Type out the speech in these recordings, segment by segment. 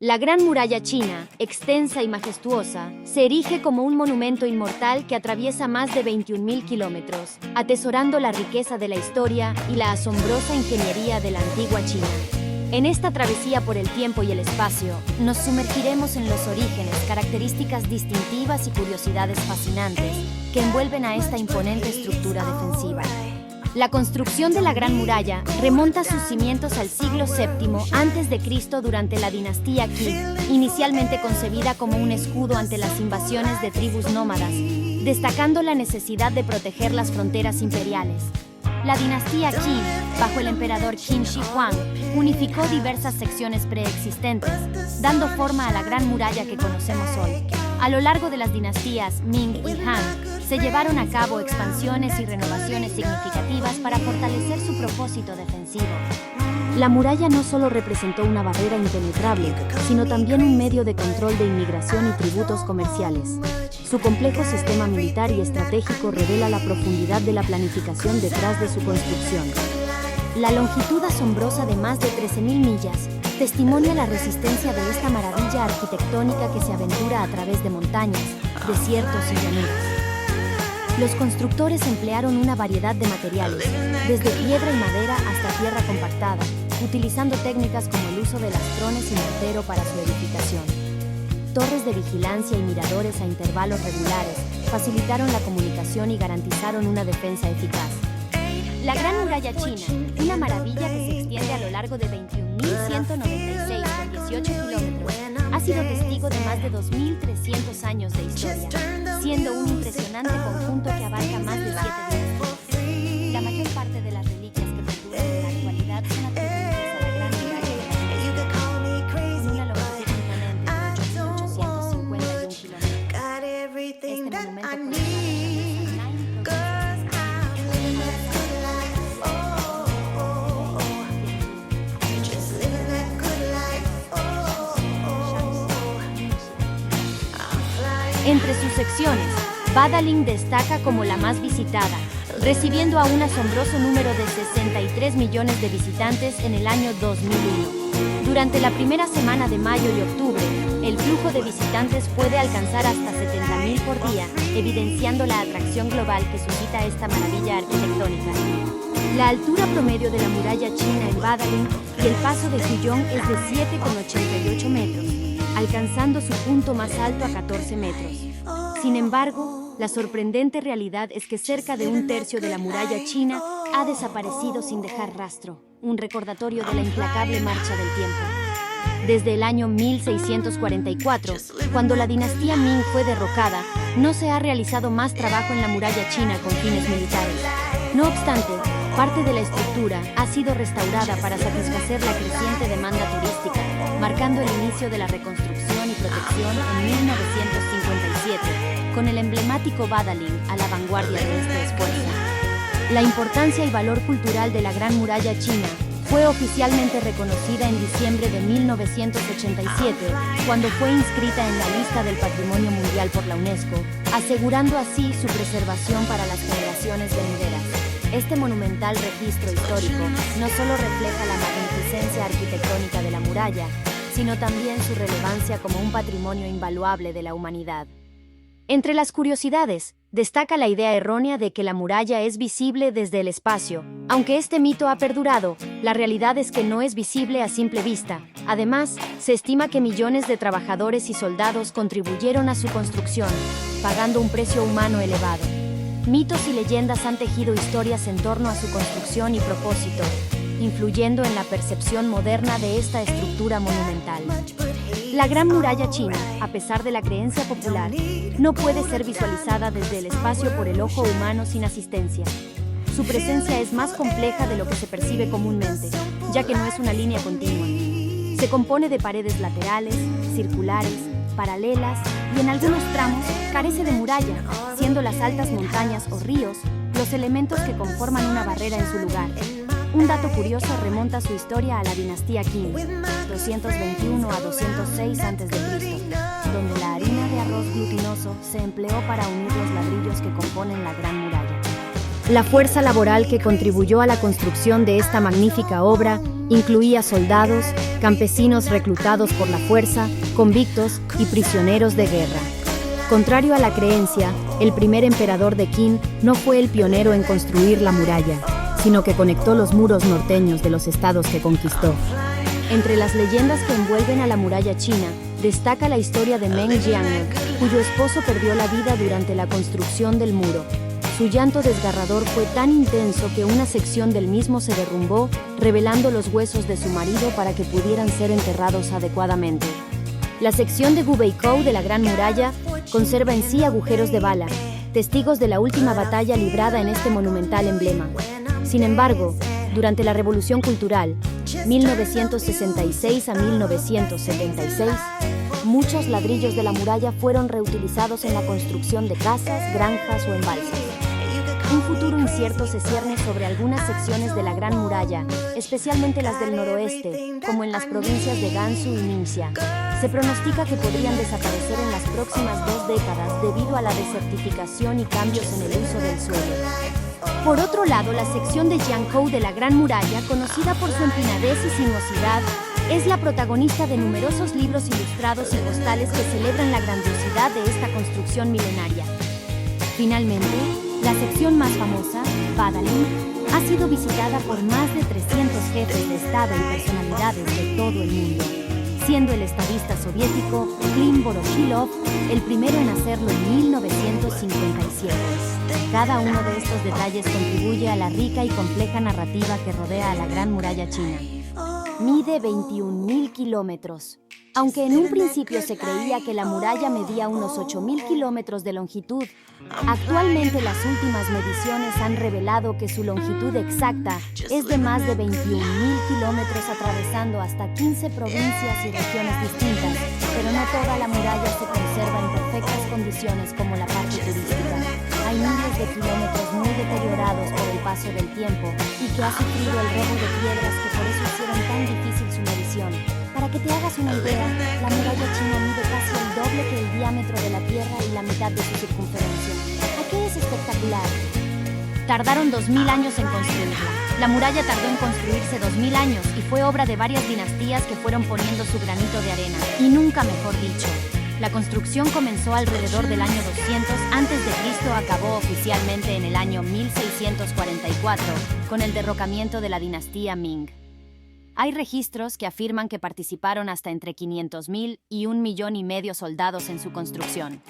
La Gran Muralla China, extensa y majestuosa, se erige como un monumento inmortal que atraviesa más de 21.000 kilómetros, atesorando la riqueza de la historia y la asombrosa ingeniería de la antigua China. En esta travesía por el tiempo y el espacio, nos sumergiremos en los orígenes, características distintivas y curiosidades fascinantes que envuelven a esta imponente estructura defensiva. La construcción de la Gran Muralla remonta sus cimientos al siglo VII a.C. durante la dinastía Qing, inicialmente concebida como un escudo ante las invasiones de tribus nómadas, destacando la necesidad de proteger las fronteras imperiales. La dinastía Qing, bajo el emperador Qin Shi Huang, unificó diversas secciones preexistentes, dando forma a la Gran Muralla que conocemos hoy. A lo largo de las dinastías Ming y Han, se llevaron a cabo expansiones y renovaciones significativas para fortalecer su propósito defensivo. La muralla no solo representó una barrera impenetrable, sino también un medio de control de inmigración y tributos comerciales. Su complejo sistema militar y estratégico revela la profundidad de la planificación detrás de su construcción. La longitud asombrosa de más de 13.000 millas testimonia la resistencia de esta maravilla arquitectónica que se aventura a través de montañas, desiertos y llanuras. Los constructores emplearon una variedad de materiales, desde piedra y madera hasta tierra compactada, utilizando técnicas como el uso de lastrones y mortero para su edificación. Torres de vigilancia y miradores a intervalos regulares facilitaron la comunicación y garantizaron una defensa eficaz. La Gran Muralla China, una maravilla que se extiende a lo largo de 21.196,18 kilómetros, ha sido testigo de más de 2.300 años de historia, siendo un impresionante conjunto que abarca más de 7 dinastías. La mayor parte de las reliquias que perduran en la actualidad son atribuidas a la Gran Muralla de China, una longitud imponente de 8.851 kilómetros. Este monumento Entre sus secciones, Badaling destaca como la más visitada, recibiendo a un asombroso número de 63 millones de visitantes en el año 2001. Durante la primera semana de mayo y octubre, el flujo de visitantes puede alcanzar hasta 70.000 por día, evidenciando la atracción global que suscita esta maravilla arquitectónica. La altura promedio de la muralla china en Badaling y el paso de Huyong es de 7,88 metros, alcanzando su punto más alto a 14 metros. Sin embargo, la sorprendente realidad es que cerca de un tercio de la muralla china ha desaparecido sin dejar rastro, un recordatorio de la implacable marcha del tiempo. Desde el año 1644, cuando la dinastía Ming fue derrocada, no se ha realizado más trabajo en la muralla china con fines militares. No obstante, parte de la estructura ha sido restaurada para satisfacer la creciente demanda turística, marcando el inicio de la reconstrucción y protección en 1957, con el emblemático Badaling a la vanguardia de este esfuerzo. La importancia y valor cultural de la Gran Muralla China fue oficialmente reconocida en diciembre de 1987, cuando fue inscrita en la lista del Patrimonio Mundial por la UNESCO, asegurando así su preservación para las generaciones venideras. Este monumental registro histórico no solo refleja la magnificencia arquitectónica de la muralla, sino también su relevancia como un patrimonio invaluable de la humanidad. Entre las curiosidades, destaca la idea errónea de que la muralla es visible desde el espacio. Aunque este mito ha perdurado, la realidad es que no es visible a simple vista. Además, se estima que millones de trabajadores y soldados contribuyeron a su construcción, pagando un precio humano elevado. Mitos y leyendas han tejido historias en torno a su construcción y propósito, influyendo en la percepción moderna de esta estructura monumental. La Gran Muralla China, a pesar de la creencia popular, no puede ser visualizada desde el espacio por el ojo humano sin asistencia. Su presencia es más compleja de lo que se percibe comúnmente, ya que no es una línea continua. Se compone de paredes laterales, circulares, paralelas y en algunos tramos carece de muralla, siendo las altas montañas o ríos los elementos que conforman una barrera en su lugar. Un dato curioso remonta su historia a la dinastía Qing, 221 a 206 a.C., donde la harina de arroz glutinoso se empleó para unir los ladrillos que componen la Gran Muralla. La fuerza laboral que contribuyó a la construcción de esta magnífica obra incluía soldados, campesinos reclutados por la fuerza, convictos y prisioneros de guerra. Contrario a la creencia, el primer emperador de Qin no fue el pionero en construir la muralla, sino que conectó los muros norteños de los estados que conquistó. Entre las leyendas que envuelven a la muralla china, destaca la historia de Meng Jian'e, cuyo esposo perdió la vida durante la construcción del muro. Su llanto desgarrador fue tan intenso que una sección del mismo se derrumbó, revelando los huesos de su marido para que pudieran ser enterrados adecuadamente. La sección de Gubeikou de la Gran Muralla conserva en sí agujeros de bala, testigos de la última batalla librada en este monumental emblema. Sin embargo, durante la Revolución Cultural, 1966 a 1976, muchos ladrillos de la muralla fueron reutilizados en la construcción de casas, granjas o embalses. Un futuro incierto se cierne sobre algunas secciones de la Gran Muralla, especialmente las del noroeste, como en las provincias de Gansu y Ningxia. Se pronostica que podrían desaparecer en las próximas 2 décadas debido a la desertificación y cambios en el uso del suelo. Por otro lado, la sección de Jiangkou de la Gran Muralla, conocida por su empinadez y sinuosidad, es la protagonista de numerosos libros ilustrados y postales que celebran la grandiosidad de esta construcción milenaria. Finalmente, la sección más famosa, Badaling, ha sido visitada por más de 300 jefes de Estado y personalidades de todo el mundo, siendo el estadista soviético Klim Voroshilov el primero en hacerlo en 1957. Cada uno de estos detalles contribuye a la rica y compleja narrativa que rodea a la Gran Muralla China. Mide 21.000 kilómetros. Aunque en un principio se creía que la muralla medía unos 8.000 kilómetros de longitud, actualmente las últimas mediciones han revelado que su longitud exacta es de más de 21.000 kilómetros, atravesando hasta 15 provincias y regiones distintas, pero no toda la muralla se conserva en perfectas condiciones como la parte turística. Hay miles de kilómetros muy deteriorados por el paso del tiempo y que ha sufrido el robo de piedras que por eso hicieron tan difícil su medición. Para que te hagas una idea, la muralla china mide casi el doble que el diámetro de la Tierra y la mitad de su circunferencia. ¿A qué es espectacular? Tardaron 2000 años en construirla. La muralla tardó en construirse 2000 años y fue obra de varias dinastías que fueron poniendo su granito de arena. Y nunca mejor dicho. La construcción comenzó alrededor del año 200 a.C., acabó oficialmente en el año 1644 con el derrocamiento de la dinastía Ming. Hay registros que afirman que participaron hasta entre 500.000 y 1,5 millones soldados en su construcción.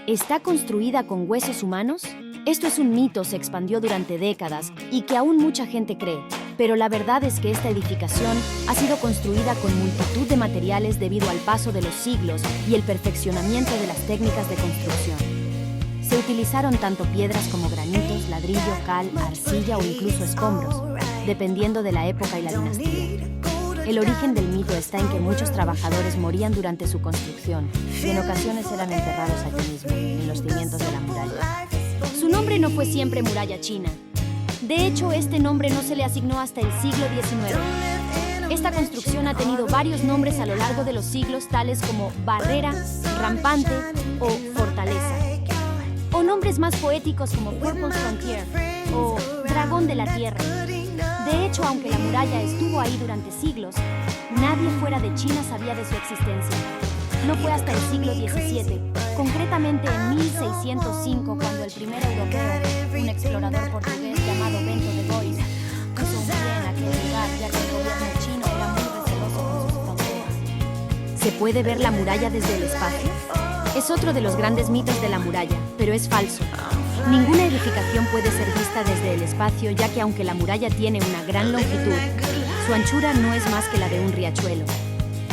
¿Está construida con huesos humanos? Esto es un mito, se expandió durante décadas y que aún mucha gente cree, pero la verdad es que esta edificación ha sido construida con multitud de materiales debido al paso de los siglos y el perfeccionamiento de las técnicas de construcción. Se utilizaron tanto piedras como granitos, ladrillo, cal, arcilla o incluso escombros, dependiendo de la época y la dinastía. El origen del mito está en que muchos trabajadores morían durante su construcción y en ocasiones eran enterrados allí mismo, en los cimientos de la muralla. Su nombre no fue siempre muralla china. De hecho, este nombre no se le asignó hasta el siglo XIX. Esta construcción ha tenido varios nombres a lo largo de los siglos, tales como barrera, rampante o fortaleza. O nombres más poéticos como Purple Frontier o Dragón de la Tierra. De hecho, aunque la muralla estuvo ahí durante siglos, nadie fuera de China sabía de su existencia. No fue hasta el siglo XVII, concretamente en 1605, cuando el primer europeo, un explorador portugués llamado Bento de Bois, puso un pie en aquel lugar, ya que el gobierno chino era muy receloso con sus fronteras. ¿Se puede ver la muralla desde el espacio? Es otro de los grandes mitos de la muralla, pero es falso. Ninguna edificación puede ser vista desde el espacio, ya que aunque la muralla tiene una gran longitud, su anchura no es más que la de un riachuelo.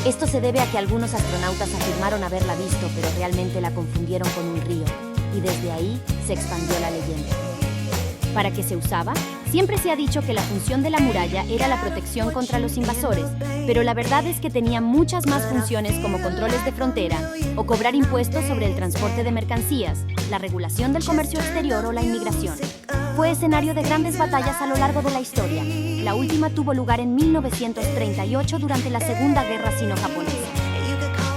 Esto se debe a que algunos astronautas afirmaron haberla visto, pero realmente la confundieron con un río, y desde ahí se expandió la leyenda. ¿Para qué se usaba? Siempre se ha dicho que la función de la muralla era la protección contra los invasores, pero la verdad es que tenía muchas más funciones como controles de frontera o cobrar impuestos sobre el transporte de mercancías, la regulación del comercio exterior o la inmigración. Fue escenario de grandes batallas a lo largo de la historia. La última tuvo lugar en 1938 durante la Segunda Guerra Sino-Japonesa.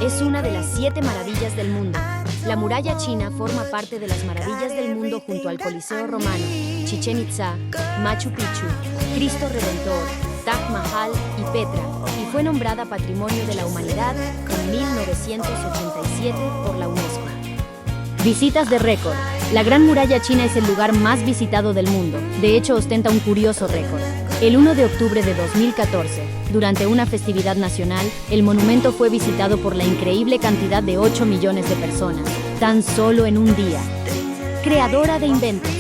Es una de las 7 maravillas del mundo. La muralla china forma parte de las maravillas del mundo junto al Coliseo romano, Chichén Itzá, Machu Picchu, Cristo Redentor, Taj Mahal y Petra, y fue nombrada Patrimonio de la Humanidad en 1987 por la UNESCO. Visitas de récord. La Gran Muralla China es el lugar más visitado del mundo. De hecho, ostenta un curioso récord. El 1 de octubre de 2014, durante una festividad nacional, el monumento fue visitado por la increíble cantidad de 8 millones de personas, tan solo en un día. Creadora de inventos.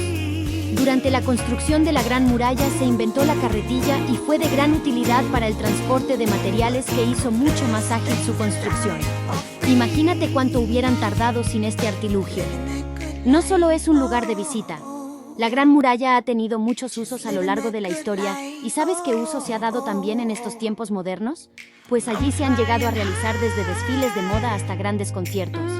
Durante la construcción de la Gran Muralla se inventó la carretilla y fue de gran utilidad para el transporte de materiales que hizo mucho más ágil su construcción. Imagínate cuánto hubieran tardado sin este artilugio. No solo es un lugar de visita. La Gran Muralla ha tenido muchos usos a lo largo de la historia, ¿y sabes qué uso se ha dado también en estos tiempos modernos? Pues allí se han llegado a realizar desde desfiles de moda hasta grandes conciertos.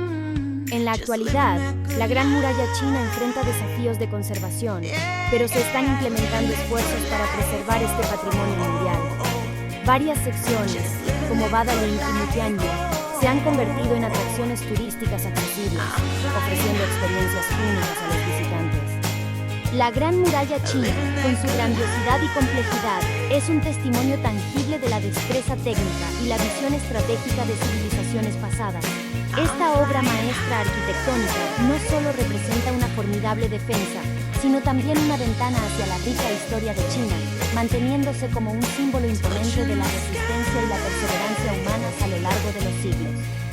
En la actualidad, la Gran Muralla China enfrenta desafíos de conservación, pero se están implementando esfuerzos para preservar este patrimonio mundial. Varias secciones, como Badaling y Mutianyu, se han convertido en atracciones turísticas accesibles, ofreciendo experiencias únicas a los visitantes. La Gran Muralla China, con su grandiosidad y complejidad, es un testimonio tangible de la destreza técnica y la visión estratégica de civilizaciones pasadas. Esta obra maestra arquitectónica no solo representa una formidable defensa, sino también una ventana hacia la rica historia de China, manteniéndose como un símbolo imponente de la resistencia y la perseverancia humanas a lo largo de los siglos.